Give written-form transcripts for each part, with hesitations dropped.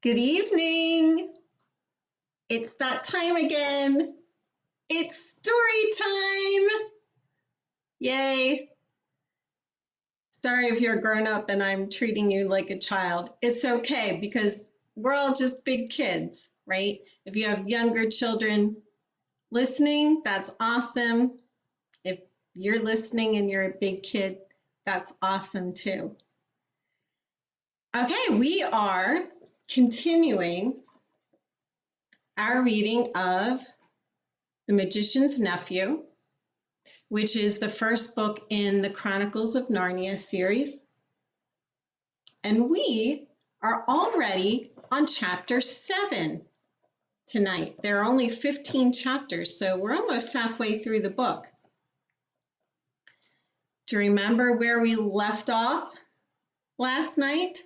Good evening. It's that time again. It's story time. Yay. Sorry if you're grown up and I'm treating you like a child. It's okay because we're all just big kids, right? If you have younger children listening, that's awesome. If you're listening and you're a big kid, that's awesome too. Okay, we are continuing our reading of The Magician's Nephew, which is the first book in the Chronicles of Narnia series. And we are already on chapter 7 tonight. There are only 15 chapters, so we're almost halfway through the book. Do you remember where we left off last night?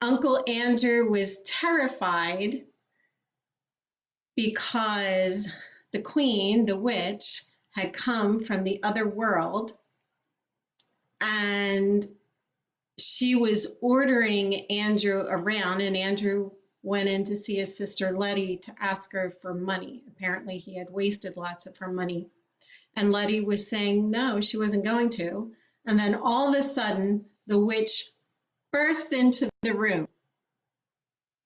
Uncle Andrew was terrified because the queen, the witch, had come from the other world, and she was ordering Andrew around, and Andrew went in to see his sister Letty to ask her for money. Apparently he had wasted lots of her money, and Letty was saying no, she wasn't going to. And then all of a sudden the witch burst into the room,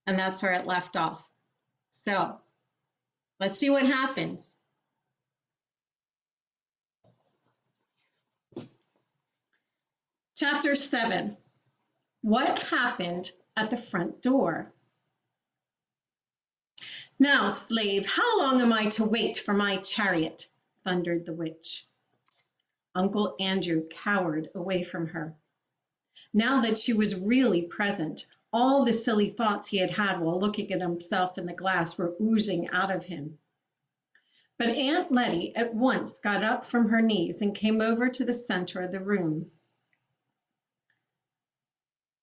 and that's where it left off. So let's see what happens. Chapter 7. What happened at the front door? Now, slave, how long am I to wait for my chariot? Thundered the witch. Uncle Andrew cowered away from her. Now that she was really present, all the silly thoughts he had had while looking at himself in the glass were oozing out of him. But Aunt Letty at once got up from her knees and came over to the center of the room.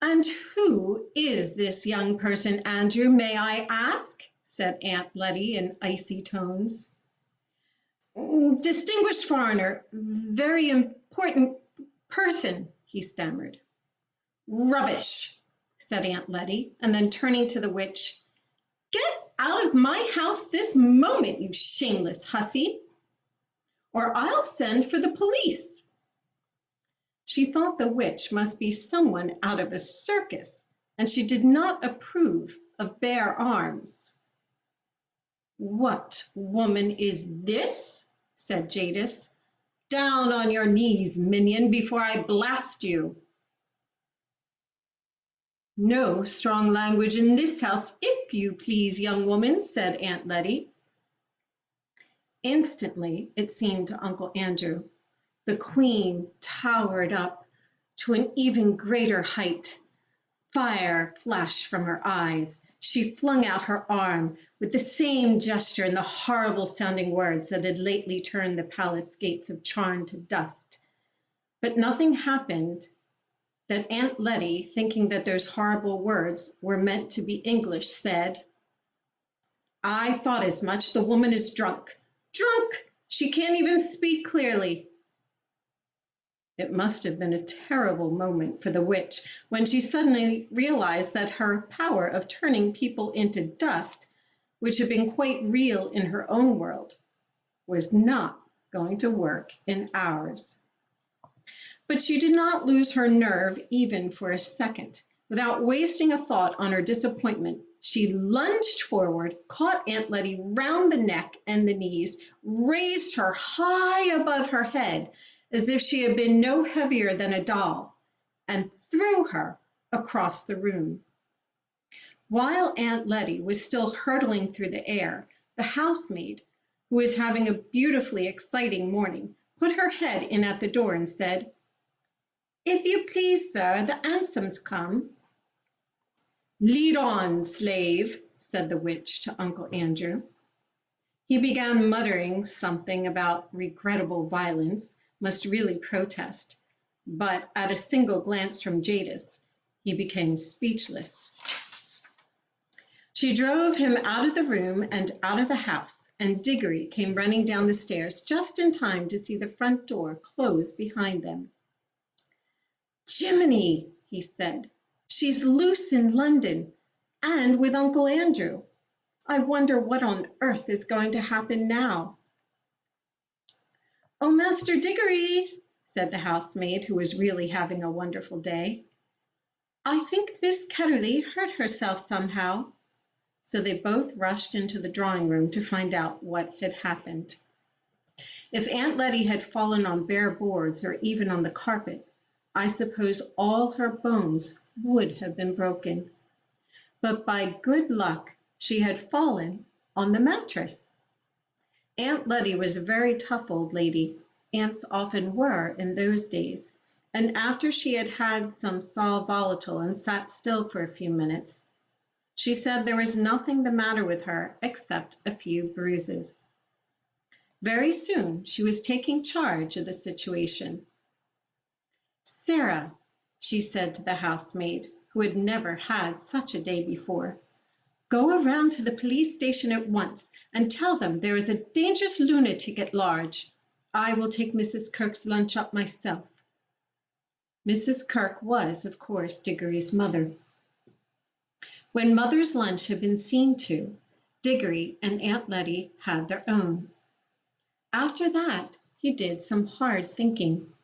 And who is this young person, Andrew, may I ask? Said Aunt Letty in icy tones. Distinguished foreigner, very important person, he stammered. Rubbish, said Aunt Letty, and then turning to the witch, get out of my house this moment, you shameless hussy, or I'll send for the police. She thought the witch must be someone out of a circus, and she did not approve of bare arms. What woman is this? Said Jadis. Down on your knees, minion, before I blast you. No strong language in this house, if you please, young woman, said Aunt Letty. Instantly, it seemed to Uncle Andrew, the queen towered up to an even greater height. Fire flashed from her eyes. She flung out her arm with the same gesture and the horrible sounding words that had lately turned the palace gates of Charn to dust. But nothing happened that Aunt Letty, thinking that those horrible words were meant to be English, said, I thought as much. The woman is drunk. Drunk! She can't even speak clearly. It must have been a terrible moment for the witch when she suddenly realized that her power of turning people into dust, which had been quite real in her own world, was not going to work in ours. But she did not lose her nerve even for a second. Without wasting a thought on her disappointment, she lunged forward, caught Aunt Letty round the neck and the knees, raised her high above her head, as if she had been no heavier than a doll, and threw her across the room. While Aunt Letty was still hurtling through the air, the housemaid, who was having a beautifully exciting morning, put her head in at the door and said, If you please, sir, the hansom's come. Lead on, slave, said the witch to Uncle Andrew. He began muttering something about regrettable violence, must really protest, but at a single glance from Jadis, he became speechless. She drove him out of the room and out of the house, and Diggory came running down the stairs just in time to see the front door close behind them. Jiminy, he said, she's loose in London. and with Uncle Andrew. I wonder what on earth is going to happen now." "Oh, Master Diggory," said the housemaid, who was really having a wonderful day, "I think Miss Ketterly hurt herself somehow." So they both rushed into the drawing room to find out what had happened. If Aunt Letty had fallen on bare boards or even on the carpet, I suppose all her bones would have been broken. But by good luck, she had fallen on the mattress. Aunt Letty was a very tough old lady. Aunts often were in those days. And after she had had some sal volatile and sat still for a few minutes, she said there was nothing the matter with her except a few bruises. Very soon she was taking charge of the situation. "Sarah," she said to the housemaid, who had never had such a day before, "go around to the police station at once and tell them there is a dangerous lunatic at large. I will take Mrs. Kirk's lunch up myself." Mrs. Kirk was, of course, Diggory's mother. When Mother's lunch had been seen to, Diggory and Aunt Letty had their own. After that, he did some hard thinking.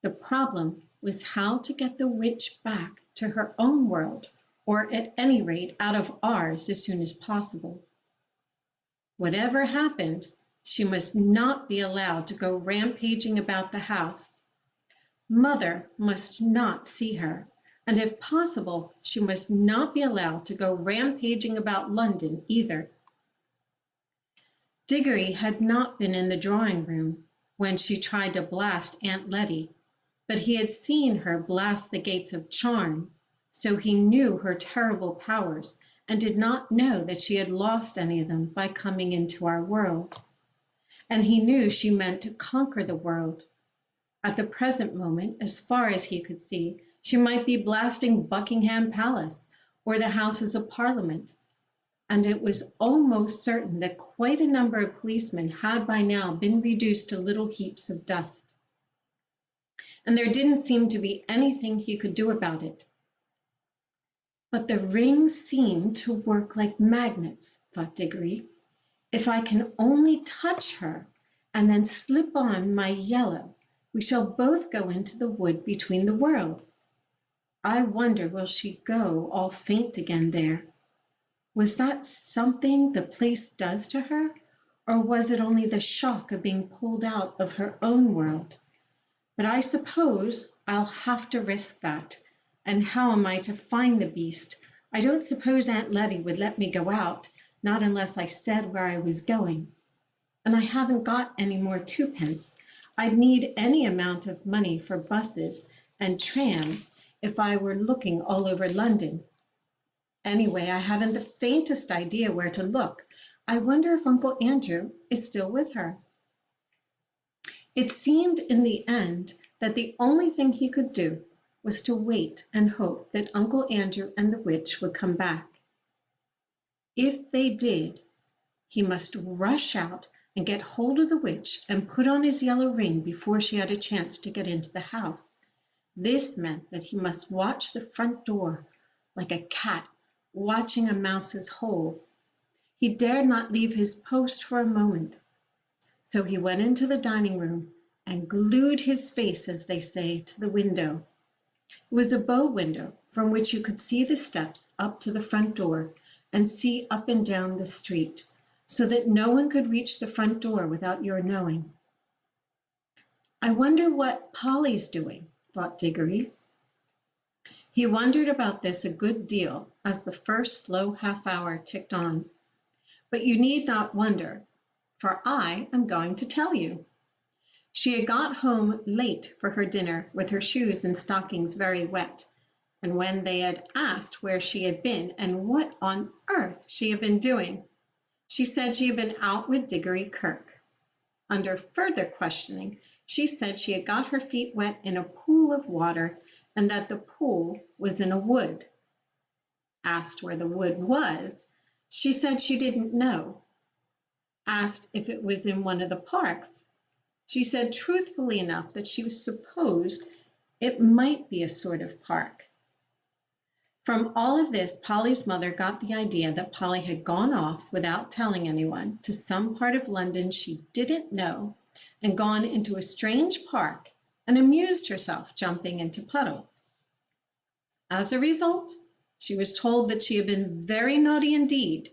The problem was how to get the witch back to her own world, or at any rate out of ours as soon as possible. Whatever happened, she must not be allowed to go rampaging about the house. Mother must not see her, and if possible, she must not be allowed to go rampaging about London either. Diggory had not been in the drawing room when she tried to blast Aunt Letty, but he had seen her blast the gates of charm, so he knew her terrible powers and did not know that she had lost any of them by coming into our world. And he knew she meant to conquer the world. At the present moment, as far as he could see, she might be blasting Buckingham Palace or the Houses of Parliament. And it was almost certain that quite a number of policemen had by now been reduced to little heaps of dust. And there didn't seem to be anything he could do about it. But the rings seemed to work like magnets, thought Diggory. If I can only touch her and then slip on my yellow, we shall both go into the wood between the worlds. I wonder will she go all faint again there? Was that something the place does to her, or was it only the shock of being pulled out of her own world? But I suppose I'll have to risk that. And how am I to find the beast? I don't suppose Aunt Letty would let me go out, not unless I said where I was going. And I haven't got any more twopence. I'd need any amount of money for buses and trams if I were looking all over London. Anyway, I haven't the faintest idea where to look. I wonder if Uncle Andrew is still with her. It seemed in the end that the only thing he could do was to wait and hope that Uncle Andrew and the witch would come back. If they did, he must rush out and get hold of the witch and put on his yellow ring before she had a chance to get into the house. This meant that he must watch the front door like a cat watching a mouse's hole. He dared not leave his post for a moment. So he went into the dining room and glued his face, as they say, to the window. It was a bow window from which you could see the steps up to the front door and see up and down the street, so that no one could reach the front door without your knowing. I wonder what Polly's doing, thought Diggory. He wondered about this a good deal as the first slow half-hour ticked on. But you need not wonder, for I am going to tell you. She had got home late for her dinner with her shoes and stockings very wet, and when they had asked where she had been and what on earth she had been doing, she said she had been out with Diggory Kirk. Under further questioning, she said she had got her feet wet in a pool of water and that the pool was in a wood. Asked where the wood was, she said she didn't know. Asked if it was in one of the parks, she said truthfully enough that she supposed it might be a sort of park. From all of this, Polly's mother got the idea that Polly had gone off without telling anyone to some part of London she didn't know and gone into a strange park and amused herself jumping into puddles. As a result, she was told that she had been very naughty indeed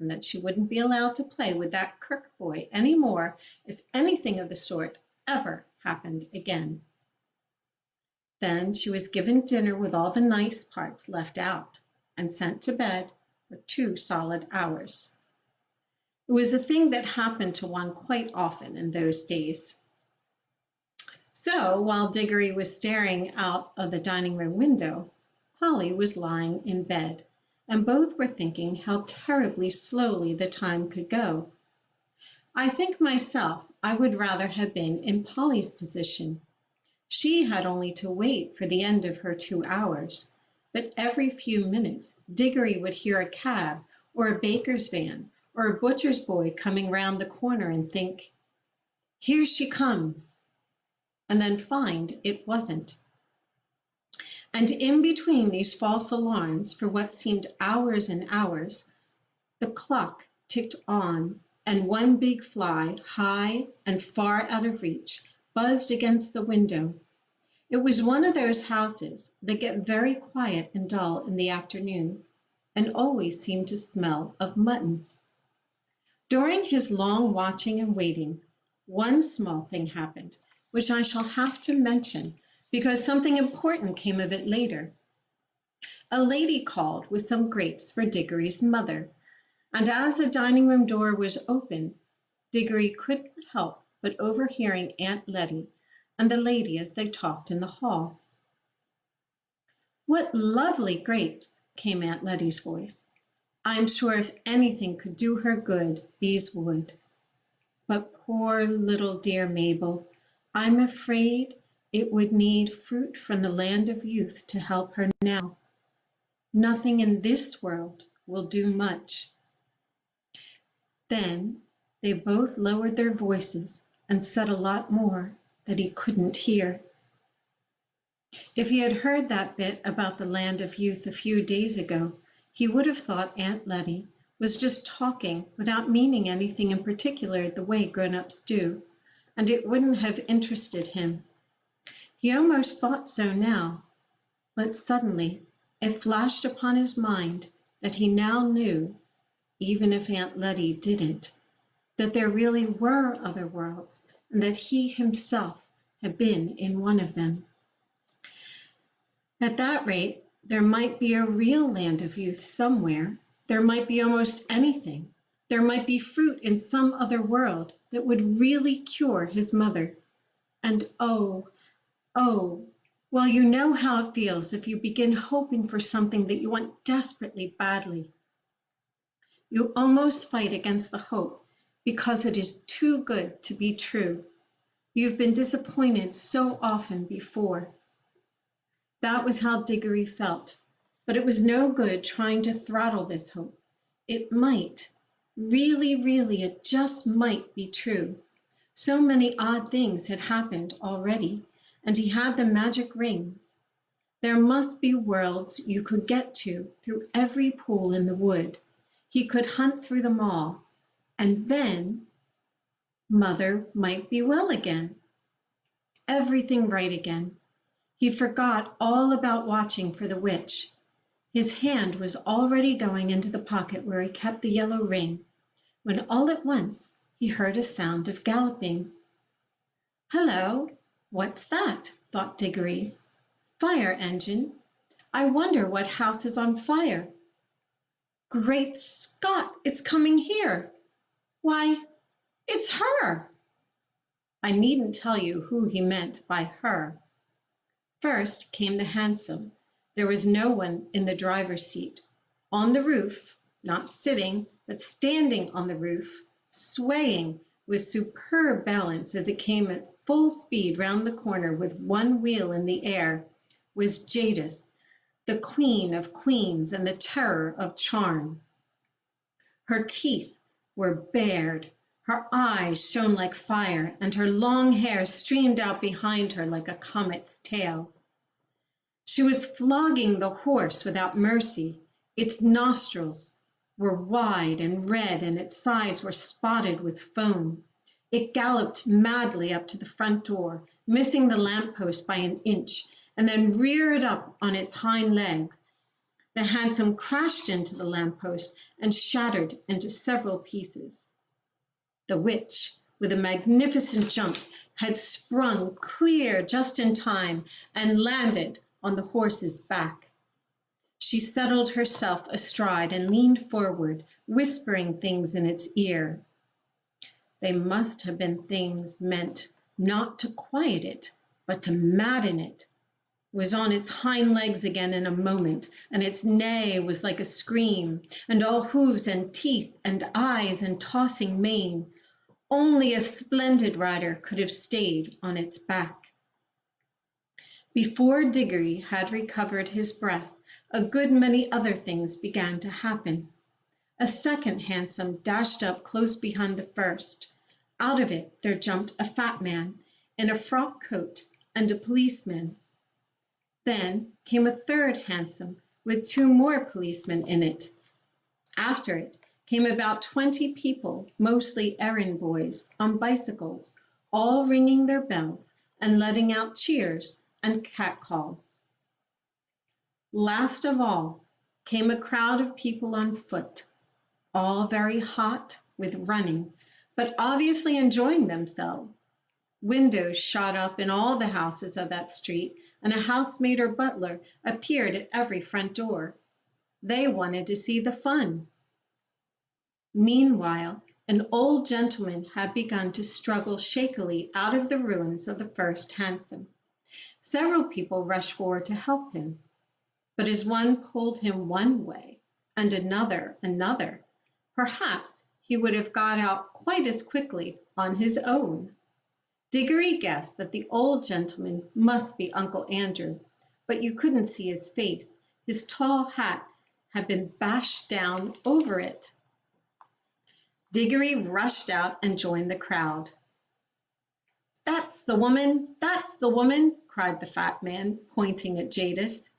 and that she wouldn't be allowed to play with that Kirk boy any more if anything of the sort ever happened again. Then she was given dinner with all the nice parts left out and sent to bed for 2 solid hours. It was a thing that happened to one quite often in those days. So while Diggory was staring out of the dining room window, Polly was lying in bed, and both were thinking how terribly slowly the time could go. I think myself I would rather have been in Polly's position. She had only to wait for the end of her 2 hours, but every few minutes Diggory would hear a cab or a baker's van or a butcher's boy coming round the corner and think, "Here she comes," and then find it wasn't. And in between these false alarms for what seemed hours and hours, the clock ticked on, and one big fly, high and far out of reach, buzzed against the window. It was one of those houses that get very quiet and dull in the afternoon, and always seem to smell of mutton. During his long watching and waiting, one small thing happened, which I shall have to mention, because something important came of it later. A lady called with some grapes for Diggory's mother, and as the dining room door was open, Diggory couldn't help but overhearing Aunt Letty and the lady as they talked in the hall. "What lovely grapes!" came Aunt Letty's voice. "I'm sure if anything could do her good, these would. But poor little dear Mabel, I'm afraid it would need fruit from the land of youth to help her now. Nothing in this world will do much." Then they both lowered their voices and said a lot more that he couldn't hear. If he had heard that bit about the land of youth a few days ago, he would have thought Aunt Letty was just talking without meaning anything in particular the way grown-ups do, and it wouldn't have interested him. He almost thought so now, but suddenly it flashed upon his mind that he now knew, even if Aunt Letty didn't, that there really were other worlds, and that he himself had been in one of them. At that rate, there might be a real land of youth somewhere. There might be almost anything. There might be fruit in some other world that would really cure his mother. And oh, well, you know how it feels if you begin hoping for something that you want desperately badly. You almost fight against the hope because it is too good to be true. You've been disappointed so often before. That was how Diggory felt, but it was no good trying to throttle this hope. It might, really, it just might be true. So many odd things had happened already, and he had the magic rings. There must be worlds you could get to through every pool in the wood. He could hunt through them all, and then Mother might be well again. Everything right again. He forgot all about watching for the witch. His hand was already going into the pocket where he kept the yellow ring, when all at once he heard a sound of galloping. "Hello, what's that?" thought Diggory. "Fire engine. I wonder what house is on fire. Great Scott, it's coming here. Why, it's her!" I needn't tell you who he meant by her. First came the hansom. There was no one in the driver's seat. On the roof, not sitting, but standing on the roof, swaying with superb balance as it came at full speed round the corner with one wheel in the air, was Jadis, the queen of queens and the terror of charm. Her teeth were bared, her eyes shone like fire, and her long hair streamed out behind her like a comet's tail. She was flogging the horse without mercy. Its nostrils were wide and red, and its sides were spotted with foam. It galloped madly up to the front door, missing the lamppost by an inch, and then reared up on its hind legs. The hansom crashed into the lamppost and shattered into several pieces. The witch, with a magnificent jump, had sprung clear just in time and landed on the horse's back. She settled herself astride and leaned forward, whispering things in its ear. They must have been things meant not to quiet it, but to madden it. It was on its hind legs again in a moment, and its neigh was like a scream, and all hoofs and teeth and eyes and tossing mane. Only a splendid rider could have stayed on its back. Before Diggory had recovered his breath, a good many other things began to happen. A second hansom dashed up close behind the first. Out of it there jumped a fat man in a frock coat and a policeman. Then came a third hansom with 2 more policemen in it. After it came about 20 people, mostly errand boys, on bicycles, all ringing their bells and letting out cheers and catcalls. Last of all came a crowd of people on foot, all very hot with running, but obviously enjoying themselves. Windows shot up in all the houses of that street, and a housemaid or butler appeared at every front door. They wanted to see the fun. Meanwhile, an old gentleman had begun to struggle shakily out of the ruins of the first hansom. Several people rushed forward to help him, but as one pulled him one way and another, perhaps he would have got out quite as quickly on his own. Diggory guessed that the old gentleman must be Uncle Andrew, but you couldn't see his face. His tall hat had been bashed down over it. Diggory rushed out and joined the crowd. "That's the woman! That's the woman!" cried the fat man, pointing at Jadis.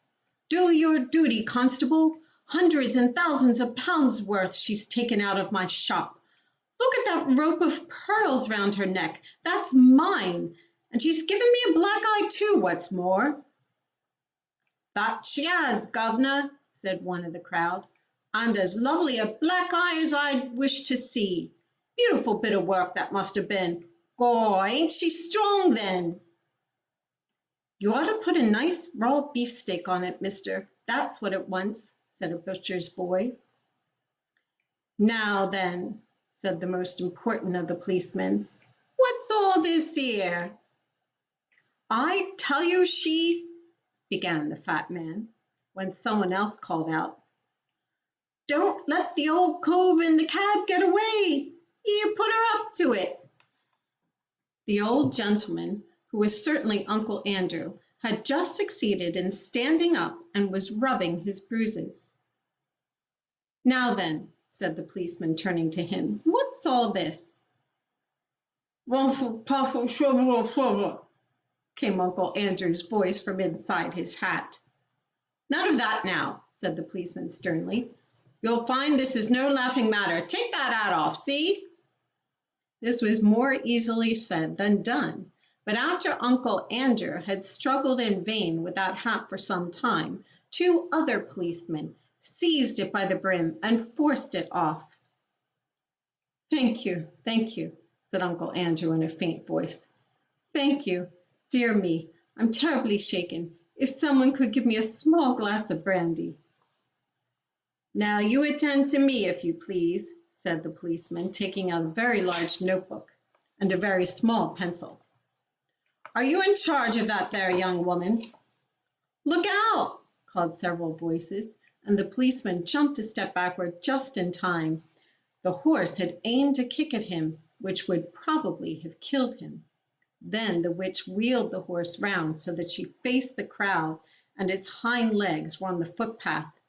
"Do your duty, constable! Hundreds and thousands of pounds worth she's taken out of my shop. Look at that rope of pearls round her neck. That's mine. And she's given me a black eye too, what's more." "That she has, governor," said one of the crowd. "And as lovely a black eye as I'd wish to see. Beautiful bit of work that must have been. Gaw, ain't she strong then?" "You ought to put a nice raw beefsteak on it, mister. That's what it wants," said a butcher's boy. "Now then," said the most important of the policemen, "what's all this here?" "I tell you she—" began the fat man, when someone else called out, "Don't let the old cove in the cab get away. You put her up to it." The old gentleman, who was certainly Uncle Andrew, had just succeeded in standing up and was rubbing his bruises. "Now then," said the policeman, turning to him, "what's all this?" Came Uncle Andrew's voice from inside his hat. "None of that now," said the policeman sternly. "You'll find this is no laughing matter. Take that hat off, see?" This was more easily said than done, but after Uncle Andrew had struggled in vain with that hat for some time, 2 other policemen seized it by the brim and forced it off. Thank you," said Uncle Andrew in a faint voice. "Thank you. Dear me, I'm terribly shaken. If someone could give me a small glass of brandy." "Now you attend to me, if you please," said the policeman, taking out a very large notebook and a very small pencil. "Are you in charge of that there young woman?" "Look out!" called several voices, and the policeman jumped a step backward just in time. The horse had aimed a kick at him, which would probably have killed him. Then the witch wheeled the horse round so that she faced the crowd, and its hind legs were on the footpath.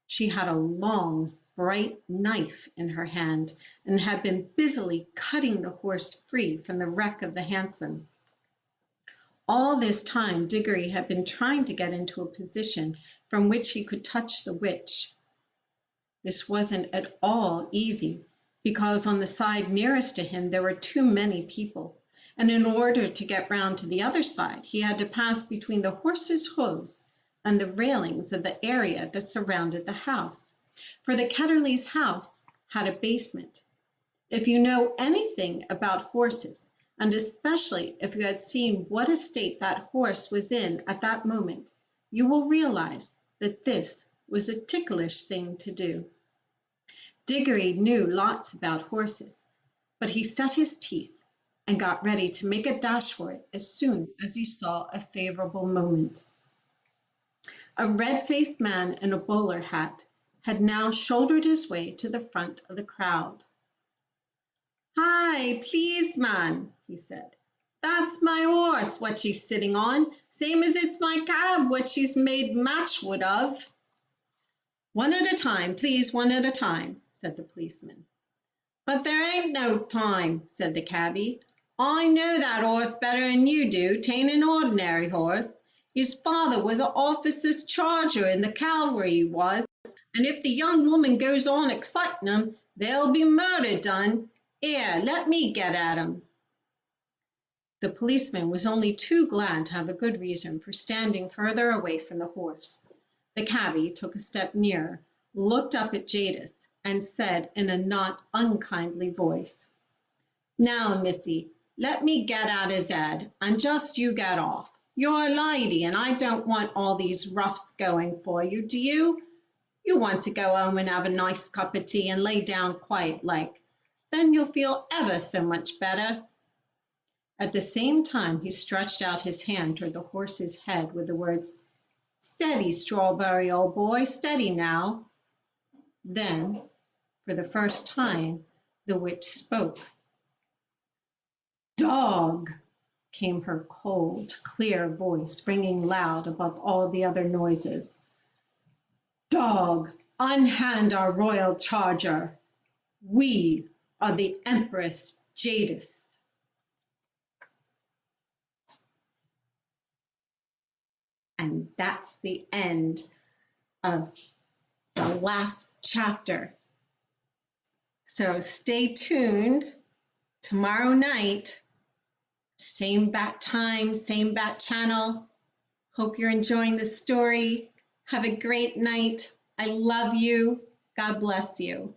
She had a long, bright knife in her hand, and had been busily cutting the horse free from the wreck of the hansom. All this time, Diggory had been trying to get into a position from which he could touch the witch. This wasn't at all easy, because on the side nearest to him there were too many people, and in order to get round to the other side, he had to pass between the horses' hooves and the railings of the area that surrounded the house. For the Ketterleys' house had a basement. If you know anything about horses, and especially if you had seen what a state that horse was in at that moment, you will realize that this was a ticklish thing to do. Diggory knew lots about horses, but he set his teeth and got ready to make a dash for it as soon as he saw a favorable moment. A red-faced man in a bowler hat had now shouldered his way to the front of the crowd. "Hi, please, man," he said. "That's my horse, what she's sitting on, same as it's my cab, what she's made matchwood of." "One at a time, please, one at a time," said the policeman. "But there ain't no time," said the cabby. "I know that horse better'n you do. 'Tain't an ordinary horse. His father was a officer's charger in the cavalry, he was, and if the young woman goes on exciting him, there'll be murder done. Here, let me get at him." The policeman was only too glad to have a good reason for standing further away from the horse. The cabby took a step nearer, looked up at Jadis, and said in a not unkindly voice, "Now, missy, let me get at his head, and just you get off. You're a lady, and I don't want all these roughs going for you, do you? You want to go home and have a nice cup of tea and lay down quiet like. Then you'll feel ever so much better." At the same time, he stretched out his hand toward the horse's head with the words, "Steady, Strawberry, old boy, steady now." Then, for the first time, the witch spoke. "Dog!" came her cold, clear voice, ringing loud above all the other noises. "Dog, unhand our royal charger. We are the Empress Jadis." And that's the end of the last chapter. So stay tuned tomorrow night, same bat time, same bat channel. Hope you're enjoying the story. Have a great night. I love you. God bless you.